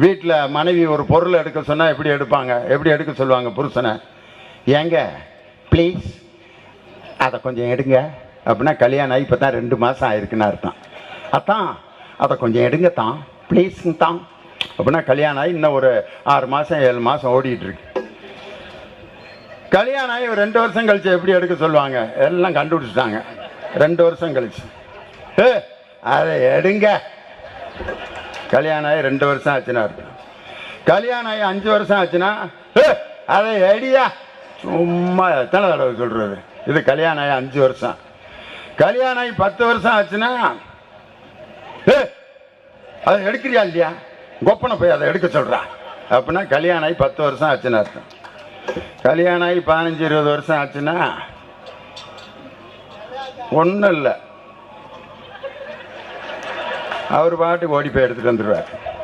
வீட்டில் மனைவி ஒரு பொருள் எடுக்க சொன்னால் எப்படி எடுப்பாங்க? எப்படி எடுக்க சொல்லுவாங்க புருஷனை? ஏங்க ப்ளீஸ் அதை கொஞ்சம் எடுங்க அப்படின்னா கல்யாணம் ஆகி இப்போ தான் 2 மாதம் ஆயிருக்குன்னு அர்த்தம். அதான் அதை கொஞ்சம் எடுங்க தான் ப்ளீஸுங்க தான் அப்படின்னா கல்யாணம் ஆகி இன்னும் ஒரு 6 மாதம் 7 மாதம் ஓடிட்டு இருக்கு. கல்யாணம் ஆகி ஒரு 2 வருஷம் கழிச்சு எப்படி எடுக்க சொல்லுவாங்க? எல்லாம் கண்டுபிடிச்சிட்டாங்க. 2 வருஷம் கழிச்சு அதை எடுங்க. கல்யாணம் ஆகி 2 வருஷம் ஆச்சுன்னா இருக்கும். கல்யாணம் ஆகி 5 வருஷம் ஆச்சுன்னா அதை எடியா சும்மா எத்தனை தடவை சொல்றது? இது கல்யாணம் ஆகி 5 வருஷம். கல்யாணம் ஆகி 10 வருஷம் ஆச்சுன்னா அதை எடுக்கிறியா இல்லையா? கொப்பனை போய் அதை எடுக்க சொல்றா அப்படின்னா கல்யாணம் ஆகி 10 வருஷம் ஆச்சுன்னா இருக்கும். கல்யாணம் ஆகி 15-20 வருஷம் ஆச்சுன்னா ஒன்றும் இல்லை, அவர் பாட்டுக்கு ஓடி போய் எடுத்துட்டு வந்துடுவார்.